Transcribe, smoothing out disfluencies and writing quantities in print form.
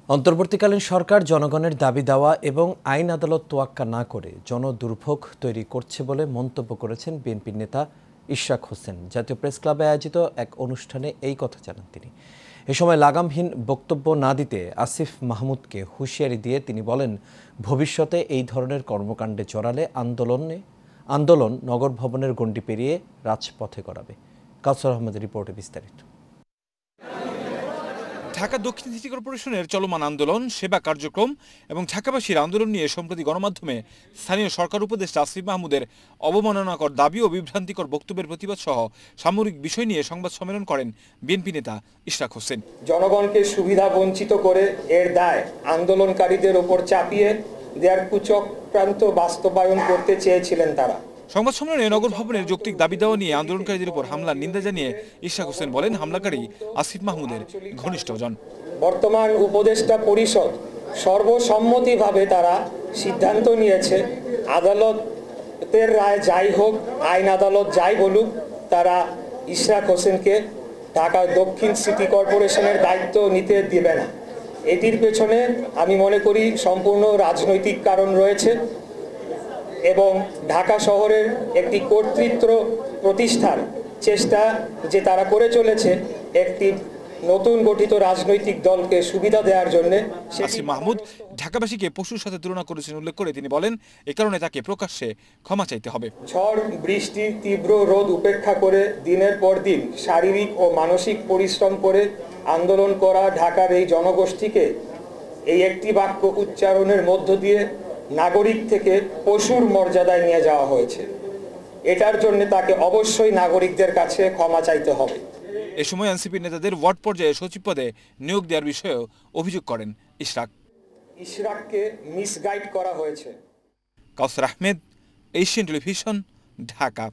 অন্তর্বর্তীকালীন সরকার জনগণের দাবি দেওয়া এবং আইন আদালত তোয়াক্কা না করে জনদুর্ভোগ তৈরি করছে বলে মন্তব্য করেছেন বিএনপির নেতা ইশরাক হোসেন। জাতীয় প্রেস ক্লাবে আয়োজিত এক অনুষ্ঠানে এই কথা জানান তিনি। এ সময় লাগামহীন বক্তব্য না দিতে আসিফ মাহমুদকে হুঁশিয়ারি দিয়ে তিনি বলেন, ভবিষ্যতে এই ধরনের কর্মকাণ্ডে জড়ালে আন্দোলন নগর ভবনের গণ্ডি পেরিয়ে রাজপথে গড়াবে। কাউসার আহমেদের রিপোর্টে বিস্তারিত। ঢাকা দক্ষিণ সিটি কর্পোরেশনের চলমান আন্দোলন, সেবা কার্যক্রম এবং ঢাকাবাসীর আন্দোলন নিয়ে সম্প্রতি গণমাধ্যমে স্থানীয় সরকার উপদেষ্টা আসিফ মাহমুদের অবমাননাকর দাবি ও বিভ্রান্তিকর বক্তব্যের প্রতিবাদ সহ সামরিক বিষয় নিয়ে সংবাদ সম্মেলন করেন বিএনপি নেতা ইশরাক হোসেন। জনগণকে সুবিধা বঞ্চিত করে এর দায় আন্দোলনকারীদের ওপর চাপিয়ে দেয়ার কুচক্রান্ত বাস্তবায়ন করতে চেয়েছিলেন তারা। সংবাদ সম্মেলনে নগর ভবনের যৌক্তিক দাবি দেওয়া নিয়ে আন্দোলনকারীদের উপর হামলার নিন্দা জানিয়ে ইশরাক হোসেন বলেন, হামলাকারী আসিফ মাহমুদের ঘনিষ্ঠজন। বর্তমান উপদেষ্টা পরিষদ সর্বসম্মতিভাবে তারা সিদ্ধান্ত নিয়েছে, আদালতের রায় যাই হোক, আইন আদালত যাই বলুক, তারা ইশরাক হোসেনকে ঢাকা দক্ষিণ সিটি কর্পোরেশনের দায়িত্ব নিতে দিবে না। এটির পেছনে আমি মনে করি সম্পূর্ণ রাজনৈতিক কারণ রয়েছে এবং ঢাকা শহরের একটি কর্তৃত্ব প্রতিষ্ঠার চেষ্টা যে তারা করে চলেছে একটি নতুন গঠিত রাজনৈতিক দলকে সুবিধা দেওয়ার জন্য। আসিফ মাহমুদ ঢাকাবাসীকে পশুর সাথে তুলনা করেছেন উল্লেখ করে তিনি বলেন, এ কারণে তাকে প্রকাশ্যে ক্ষমা চাইতে হবে। ঝড় বৃষ্টি তীব্র রোদ উপেক্ষা করে দিনের পর দিন শারীরিক ও মানসিক পরিশ্রম করে আন্দোলন করা ঢাকার এই জনগোষ্ঠীকে এই একটি বাক্য উচ্চারণের মধ্য দিয়ে নাগরিক থেকে পশুর মর্যাদায় নিয়ে যাওয়া হয়েছে। এটার জন্য তাকে অবশ্যই নাগরিকদের কাছে ক্ষমা চাইতে হবে। এ সময় এনসিপি নেতাদের ওয়ার্ড পর্যায়ে সচিব পদে নিয়োগ দেওয়ার বিষয়েও অভিযোগ করেন ইশরাককে মিসগাইড করা হয়েছে। কাউসার আহমেদ, এশিয়ান টেলিভিশন, ঢাকা।